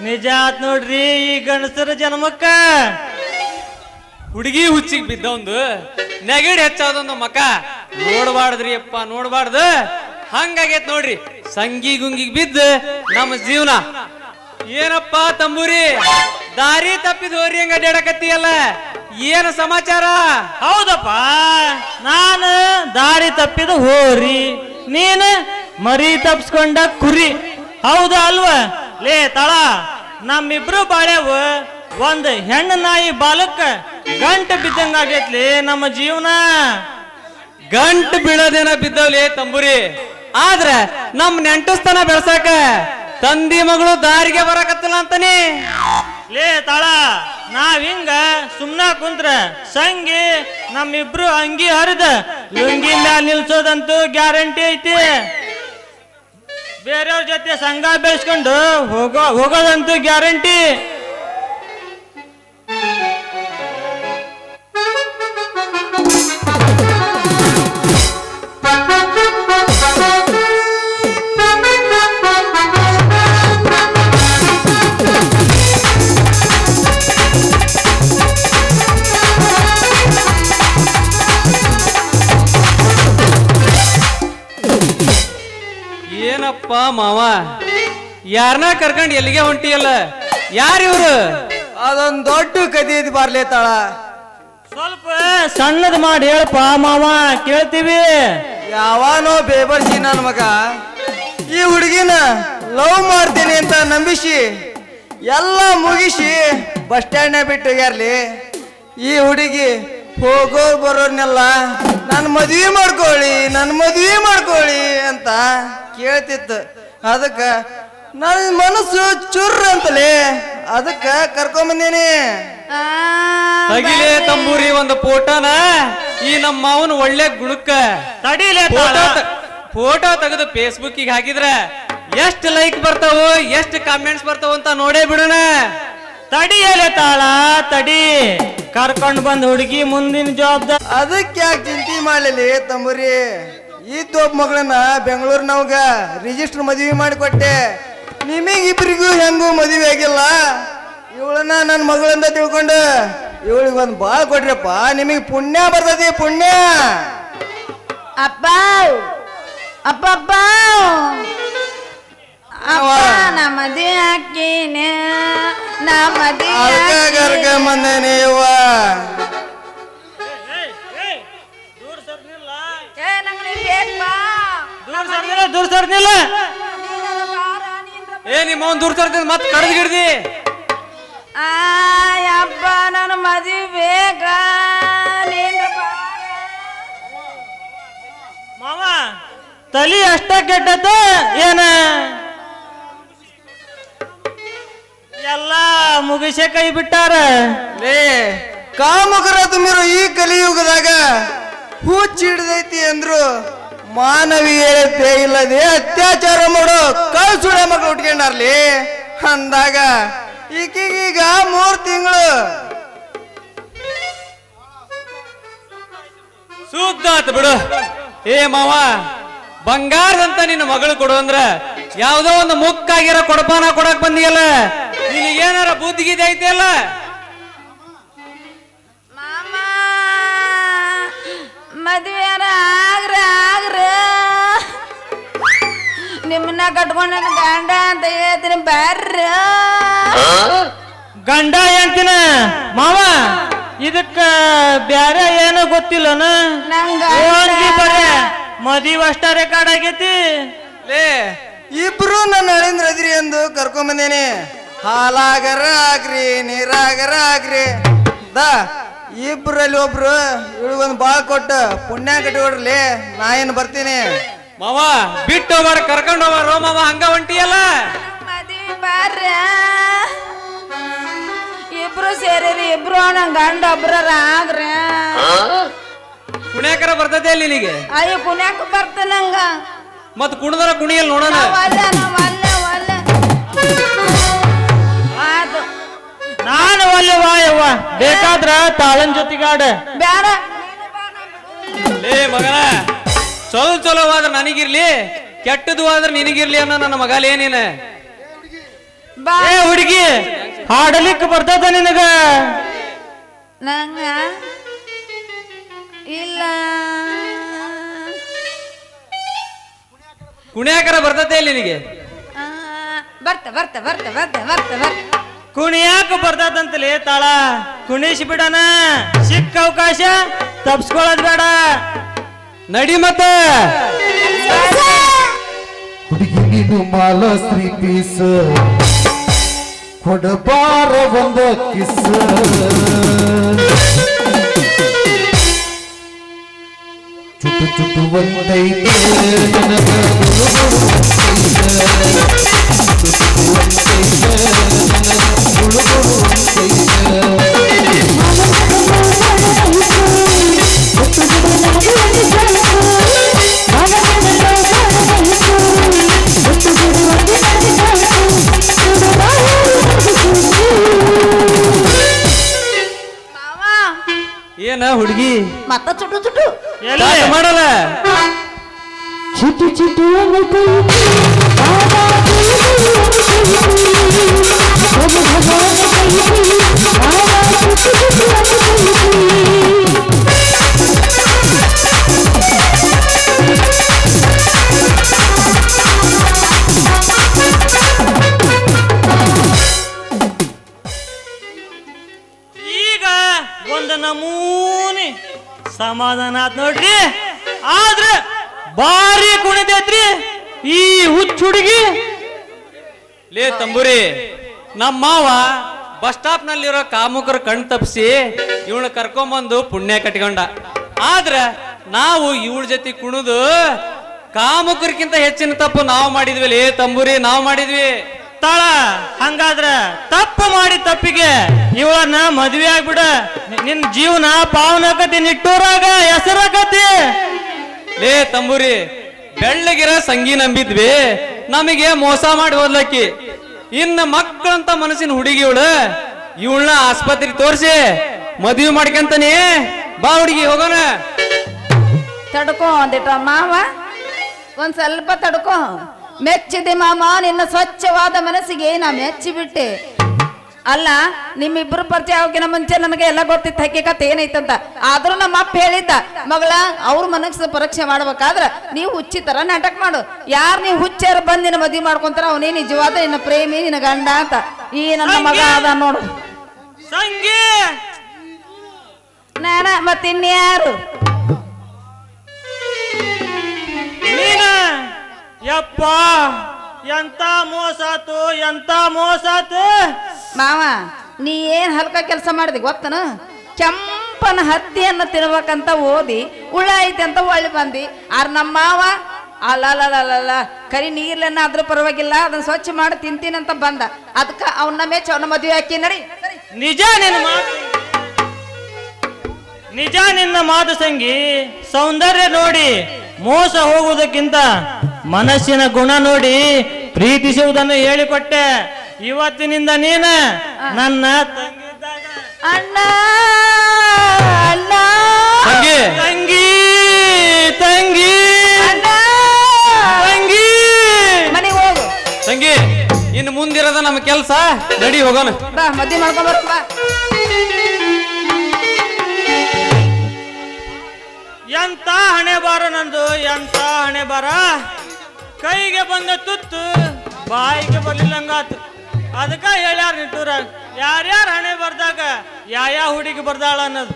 ನಿಜ ಆತ್ ನೋಡ್ರಿ ಈ ಗಣಸರ ಜನ್ಮಕ್ಕ. ಹುಡುಗಿ ಹುಚ್ಚಿಗೆ ಬಿದ್ದವಂದು ನೆಗಡಿ ಹೆಚ್ಚಾದೊಂದು ಮಕ ನೋಡ್ಬಾರ್ದ್ರಿ ಅಪ್ಪ ನೋಡ್ಬಾರ್ದು. ಹಂಗಾಗೈತ್ ನೋಡ್ರಿ ಸಂಗಿ ಗುಂಗಿಗ್ ಬಿದ್ದ ನಮ್ಮ ಜೀವನ. ಏನಪ್ಪಾ ತಂಬೂರಿ ದಾರಿ ತಪ್ಪಿದ ಹೋರಿ ಹಂಗ ಅಡ್ಯಾಡಕತ್ತೀಯಲ್ಲ, ಏನ ಸಮಾಚಾರ? ಹೌದಪ್ಪ, ನಾನು ದಾರಿ ತಪ್ಪಿದ ಹೋರಿ, ನೀನು ಮರಿ ತಪ್ಸ್ಕೊಂಡ ಕುರಿ. ಹೌದಾ ಅಲ್ವಾ? ಲೇ ತಳ, ನಮ್ಮಿಬ್ರು ಬಾಳೆವು ಒಂದ್ ಹೆಣ್ಣು ನಾಯಿ ಬಾಲಕ್ಕ ಗಂಟು ಬಿದ್ದಂಗಾಗೈತ್ಲಿ ನಮ್ಮ ಜೀವನ. ಗಂಟು ಬೀಳೋದೇನ ಬಿದ್ದವ್ಲಿ ತಂಬೂರಿ, ಆದ್ರ ನಮ್ ನೆಂಟಸ್ತನ ಬೆಳ್ಸಾಕ ತಂದಿ ಮಗಳು ದಾರಿಗೆ ಬರಕತ್ತಲ್ಲ ಅಂತಾನೆ. ಲೇ ತಳ, ನಾವ್ ಹಿಂಗ ಸುಮ್ನ ಕುಂತ್ರ ಸಂಗಿ ನಮ್ಮಿಬ್ರು ಅಂಗಿ ಹರಿದ ಲುಂಗಿ ಮ್ಯಾಲ ನಿಲ್ಸೋದಂತೂ ಗ್ಯಾರಂಟಿ ಐತಿ. ಬೇರೆಯವ್ರ ಜೊತೆ ಸಂಘ ಬೆಳೆಸ್ಕೊಂಡು ಹೋಗೋದಂತೂ ಗ್ಯಾರಂಟಿ. ಏನಪ್ಪ ಮಾವ, ಯಾರನ್ನ ಕರ್ಕೊಂಡು ಎಲ್ಲಿಗೆ ಹೊಂಟಿಯಲ್ಲ? ಯಾರಿವ್ರು? ಅದೊಂದ್ ದೊಡ್ಡ ಕದಿ ಐತಿ ಬಾರ್ಲೆ ತಾಳ. ಸ್ವಲ್ಪ ಸಣ್ಣದ್ ಮಾಡಿ ಹೇಳಪ್ಪ ಮಾವ, ಕೇಳ್ತೀವಿ. ಯಾವಾನೋ ಬೇಬರ್ಸಿ ನನ್ನ ಮಗ ಈ ಹುಡುಗಿನ ಲವ್ ಮಾಡ್ತೀನಿ ಅಂತ ನಂಬಿಸಿ ಎಲ್ಲ ಮುಗಿಸಿ ಬಸ್ ಸ್ಟ್ಯಾಂಡ್ನ ಬಿಟ್ಟು ಹೋಗ್ಯಾರ್ಲಿ. ಈ ಹುಡುಗಿ ಹೋಗೋರ್ ಬರೋರ್ನೆಲ್ಲ ನನ್ನ ಮದ್ವಿ ಮಾಡ್ಕೊಳ್ಳಿ ಅಂತ ಕೇಳ್ತಿತ್ತು. ಅದಕ್ಕ ನನ್ನ ಮನಸ್ಸು ಚುರ್ ಅಂತಲೇ ಅದಕ್ಕ ಕರ್ಕೊಂಬಂದೇನಿ. ತಗಿಲೇ ತಂಬೂರಿ ಒಂದು ಫೋಟೋನ ಈ ನಮ್ಮ ಮಾವನ ಒಳ್ಳೆ ಗುಣಕ್ಕ ತಡಿಲೇ ಫೋಟೋ ತೆಗೆದು ಫೇಸ್ಬುಕ್ಕಿಗೆ ಹಾಕಿದ್ರ ಎಷ್ಟು ಲೈಕ್ ಬರ್ತಾವೋ ಎಷ್ಟು ಕಾಮೆಂಟ್ಸ್ ಬರ್ತಾವ ಅಂತ ನೋಡೇ ಬಿಡೋಣ. ತಡಿಯಲೇ ತಾಳ ತಡಿ, ಕರ್ಕೊಂಡ್ ಬಂದ್ ಹುಡುಗಿ ಮುಂದಿನ ಜವಾಬ್ದಾರಿ. ಅದಕ್ಕೆ ಯಾಕೆ ಚಿಂತೆ ಮಾಡಲಿ ತಮ್ಮರಿ? ಈ ತೋಪ್ ಮಗಳನ್ನ ಬೆಂಗಳೂರಿನವ್ಗ ರಿಜಿಸ್ಟರ್ ಮದುವೆ ಮಾಡಿಕೊಟ್ಟೆ. ನಿಮಗಿಬ್ರಿಗೂ ಹೆಂಗೂ ಮದುವೆ ಆಗಿಲ್ಲ. ಇವಳನ್ನ ನನ್ನ ಮಗಳಿಂದ ತಿಳ್ಕೊಂಡು ಇವಳಿಗೆ ಒಂದು ಬಾಳ್ ಕೊಟ್ರಪ್ಪ, ನಿಮಗೆ ಪುಣ್ಯ ಬರ್ತದೆ ಪುಣ್ಯ. ಅಪ್ಪ ಅಪ್ಪ ನಾ ಮದುವೆ ಹಾಕಿನೇ, ನಾ ಮದುವೆ ಕರ್ಕೊಂಬಂದೇನೆ ಯವ್ವ. ದೂರ ಸರ್ನಿಲ್ಲ. ಏ ನಿಮ್ಮ ಅವ್ನು ದೂರ ತರ್ತದ ಮತ್ ಕಡ್ದು ಗಿಡ್ದಿ. ಅಪ್ಪ ನನ್ನ ಮದುವೆ ಬೇಕ. ಮಾವ ತಲಿ ಅಷ್ಟ ಕೆಟ್ಟದ ಏನ? ಎಲ್ಲ ಮುಗಿಸೆ ಕೈ ಬಿಟ್ಟಾರ. ಲೇ ಕಾಮಕರ ತುಂಬಿರೋ ಈ ಕಲಿಯುಗದಾಗ ಹುಚ್ಚಿಡ್ದೈತಿ ಅಂದ್ರು ಮಾನವೀಯತೆ ಇಲ್ಲದೆ ಅತ್ಯಾಚಾರ ಮಾಡೋ ಕಳ್ಸುಳೆ ಮಕ್ಕಳು ಉಟ್ಕೊಂಡಾರ್ಲಿ. ಅಂದಾಗ ಈಕೀಗೀಗ 3 ತಿಂಗಳು. ಸುದ್ದ ಆತ ಬಿಡು. ಏ ಮಾವ, ಬಂಗಾರದಂತ ನಿನ್ನ ಮಗಳು ಕೊಡು ಅಂದ್ರ ಯಾವ್ದೋ ಒಂದು ಮುಕ್ಕಾಗಿರೋ ಕೊಡಪಾನ ಕೊಡಕ್ ಬಂದಿಯಲ್ಲ, ನಿನಗೇನಾರ ಬುದ್ಧಿಗಿದೆ ಐತೆಲ್ಲ? ಮಾಮ ಮದುವೆಯಾರ ಆಗ್ರ ನಿಮ್ಮನ್ನ ಕಟ್ಕೊಂಡ ಗಂಡ ಅಂತ ಹೇಳ್ತೀನಿ ಬರ್ರ. ಗಂಡ ಅಂತಿನ ಮಾವ, ಇದಕ್ಕ ಬ್ಯಾರೆ ಏನೋ ಗೊತ್ತಿಲ್ಲನ. ಬರೇ ಮದುವೆ ಅಷ್ಟ ರೆಕಾರ್ಡ್ ಆಗೈತಿ. ಲೇ ಇಬ್ರು ನನ್ನ ಅಳಿಂದ್ರ ಅದ್ರಿ ಎಂದು ಕರ್ಕೊಂಬಂದೇನಿ. ಹಾಲಾಗರ ಆಗ್ರಿ ನೀರಾಗರ ಆಗ್ರಿ ಇಬ್ರಲ್ಲಿ ಒಬ್ರು ಇವಳಿಗೊಂದು ಬಾಳ್ ಕೊಟ್ಟು ಪುಣ್ಯ ಕಟ್ಟಿಕೊಡ್ರಿ. ನಾ ಏನು ಬರ್ತೀನಿ ಮಾವ, ಬಿಟ್ಟು ಹೋಗ್ಬಾರ ಕರ್ಕೊಂಡು ಹೋಗ್ಬಾರ ಮಾವ, ಹಂಗ ಹೊಂಟಿಯಲ್ಲ. ಮದುವೆ ಬರ್ರ, ಇಬ್ರು ಸೇರಿರಿ, ಇಬ್ರು ನಂಗೆ ಗಂಡ ಒಬ್ರ ಆಗ್ರ. ಕುಣ್ಯಾಕರ ಬರ್ತದೆ ಅಲ್ಲಿ ನಿನಗೆ? ಅಯ್ಯೋ ಕುಣ್ಯಾಕ ಬರ್ತ ನಂಗ. ಮತ್ ಕುಣದರ ಕುಣಿಯಲ್ಲಿ ನೋಡೋಣ. ನಾನು ಒಲ್ಲೆ ವಾಯವ್ವ, ಬೇಕಾದ್ರ ತಾಳನ್ ಜೊತೆಗಾಡ ಬ್ಯಾಡ. ಲೇ ಮಗನ, ಚಲೋವಾದ್ರ ನನಗಿರ್ಲಿ, ಕೆಟ್ಟದು ಆದ್ರೆ ನಿನಗಿರ್ಲಿ ಅನ್ನೋ ನನ್ನ ಮಗಲೇನೇನ. ಬಾ ಹುಡುಗಿ ಹುಡುಗಿ ಹಾಡಲಿಕ್ಕೆ ಬರ್ತದ ನಿನಗ? ನಂಗ ಇಲ್ಲ. ಕುಣ್ಯಾಕರ ಬರ್ತತೆ ಇಲ್ಲಿ ನಿನಗೆ? ಆ, ಬರ್ತ ಬರ್ತ ಬರ್ತ ಬರ್ತ ಬರ್ತ ಬರ್ತ ಕುಣಿಯಾಕ ಬರ್ತದಂತಲೇ ತಾಳ, ಕುಣಿಸಿ ಬಿಡಣ. ಸಿಕ್ಕ ಅವಕಾಶ ತಪ್ಸ್ಕೊಳ್ಳೋದ್ ಬೇಡ. ನಡಿ ಮತ್ತ. ಹುಡುಗಿ ನೀನು ಮಾಲ ಶ್ರೀ ಪೀಸ್ ಕೊಡಬಾರ ಒಂದ ಕಿಸ್ ಚುಟು ಚುಟು ಒಂದೈತೆ ನನಗ ಏನ ಹುಡುಗಿ ಮತ್ತ ಚುಟು ಚುಟು ಎಲ್ಲಿ? ಮಾಡಲ್ಲ. ಚುಟು ಚುಟು ಈಗ ಒಂದು ನಮೂನಿ ಸಮಾಧಾನ ಆತ್ ನೋಡ್ರಿ. ಆದ್ರ ಬಾರಿ ಕುಣಿತೈತ್ರಿ ಈ ಹುಚ್ಚ ಹುಡುಗಿ. ಲೇ ತಂಬೂರಿ, ನಮ್ಮ ಮಾವ ಬಸ್ ಸ್ಟಾಪ್ ನಲ್ಲಿರೋ ಕಾಮುಕರು ಕಣ್ ತಪ್ಪಿಸಿ ಇವಳು ಕರ್ಕೊಂಬಂದು ಪುಣ್ಯ ಕಟ್ಕೊಂಡ. ಆದ್ರ ನಾವು ಇವಳ ಜೊತೆ ಕುಣಿದು ಕಾಮುಕರಿಗಿಂತ ಹೆಚ್ಚಿನ ತಪ್ಪು ನಾವು ಮಾಡಿದ್ವಿ. ಲೇ ತಂಬೂರಿ, ನಾವು ಮಾಡಿದ್ವಿ. ತಾಳ, ಹಂಗಾದ್ರ ತಪ್ಪು ಮಾಡಿ ತಪ್ಪಿಗೆ ಇವಳನ್ನ ಮದ್ವೆ ಆಗ್ಬಿಡ. ನಿನ್ ಜೀವನ ಪಾವನಕತಿ, ನಿಟ್ಟೂರಾಗ ಹೆಸರಾಕತಿ. ಲೇ ತಂಬೂರಿ, ಬೆಳ್ಳಗಿರ ಸಂಗಿ ನಂಬಿದ್ವಿ, ನಮಗೆ ಮೋಸ ಮಾಡಿ ಹೋದ್ಲಕ್ಕಿ. ಇನ್ನ ಮಕ್ಕಳಂತ ಮನಸ್ಸಿನ ಹುಡುಗಿ ಇವಳನ್ನ ಆಸ್ಪತ್ರೆ ತೋರಿಸಿ ಮದುವೆ ಮಾಡ್ಕೊಂತಾನೆ. ಬಾ ಹುಡುಗಿ, ಹೋಗೋಣ. ತಡ್ಕೋ ಅಂದಿಟ ಮಾವ, ಒಂದ್ ಸ್ವಲ್ಪ ತಡ್ಕೋ. ಮೆಚ್ಚಿದೆ ಮಾಮ, ನಿನ್ನ ಸ್ವಚ್ಛವಾದ ಮನಸ್ಸಿಗೆ ನಾ ಮೆಚ್ಚಿ ಬಿಟ್ಟೆ. ಅಲ್ಲ, ನಿಮ್ಮಿಬ್ರು ಪರಿಚಯ ಆಗೋಕಿನ ಮುಂಚೆ ನನಗೆ ಎಲ್ಲ ಗೊತ್ತಿತ್ತು ಹಕ್ಕಿಕತ್ ಏನೈತಂತ. ಆದ್ರೂ ನಮ್ಮ ಅಪ್ಪ ಹೇಳಿದ್ದ, ಮಗಳ ಅವ್ರ ಮನಸ್ಸು ಪರೀಕ್ಷೆ ಮಾಡ್ಬೇಕಾದ್ರ ನೀವು ಹುಚ್ಚಿ ತರ ನಾಟಕ ಮಾಡು. ಯಾರು ನೀವು ಹುಚ್ಚಾರ ಬಂದ್ ನಿನ್ನ ಮದ್ವಿ ಮಾಡ್ಕೊಂತಾರ ಅವನೇ ನಿಜವಾದ ನಿನ್ನ ಪ್ರೇಮಿ, ನಿನ್ನ ಗಂಡ ಅಂತ. ಈ ನನ್ನ ಮಗ ಅದ ನೋಡು. ಸಂಗಿ ನಾನ ಮತ್ತಿನ್ಯಾರು? ನೀನ ಯಪ್ಪ, ಎಂತ ಮೋಸಾತು, ಎಂತ ಮೋಸಾತು. ಮಾವ, ನೀ ಏನ್ ಹಲ್ಕ ಕೆಲಸ ಮಾಡಿದೆ ಗೊತ್ತನ? ಕೆಂಪನ ಹತ್ತಿಯನ್ನ ತಿನ್ಬೇಕಂತ ಓದಿ ಉಳ್ಳ ಐತೆ ಅಂತ ಒಳ್ಳೆ ಬಂದಿ. ಆರ್ ನಮ್ಮ ಮಾವ ಅಲ್ಲ ಕರಿ ನೀರ್ಲೆನ್ನಾದ್ರೂ ಪರವಾಗಿಲ್ಲ, ಅದನ್ನ ಸ್ವಚ್ಛ ಮಾಡಿ ತಿಂತೀನಂತ ಬಂದ. ಅದಕ್ಕ ಅವನ್ನ ಮೇಚ ಅವನ ಮದುವೆ ಹಾಕಿ ನಡಿ. ನಿಜ ನಿನ್ನ ಮಾತು, ನಿಜ ನಿನ್ನ ಮಾತು ಸಂಗಿ. ಸೌಂದರ್ಯ ನೋಡಿ ಮೋಸ ಹೋಗುವುದಕ್ಕಿಂತ ಮನಸ್ಸಿನ ಗುಣ ನೋಡಿ ಪ್ರೀತಿಸುವುದನ್ನು ಹೇಳಿಕೊಟ್ಟೆ. ಇವತ್ತಿನಿಂದ ನೀನ ನನ್ನ ತಂಗಿದ್ದಾಗ. ಅಣ್ಣ ಅಣ್ಣ ತಂಗಿ, ತಂಗಿ ತಂಗಿ ಅಣ್ಣ, ತಂಗಿ. ಮನೆಗೆ ಹೋಗು. ತಂಗಿ, ಇನ್ನು ಮುಂದಿರೋದ ನಮ್ಮ ಕೆಲಸ. ನಡಿ, ಹೋಗೋಣ. ಬಾ ಮದ್ವೆ ಮಾಡ್ಕೊಂಬರ್ ಬಾ. ಎಂತ ಹಣೆ ಬಾರ ನಂದು, ಎಂತ ಹಣೆ ಬಾರ. ಕೈಗೆ ಬಂದ ತುತ್ತು ಬಾಯಿಗೆ ಬರ್ಲಿಲ್ಲಂಗಾತು. ಅದಕ್ಕ ಹೇಳ್ಯಾರ ನಿಟ್ಟೂರಾಗ, ಯಾರ್ಯಾರ ಹಣೆ ಬರ್ದಾಗ ಯಾವ ಹುಡುಗಿ ಬರ್ದಾಳ ಅನ್ನೋದು.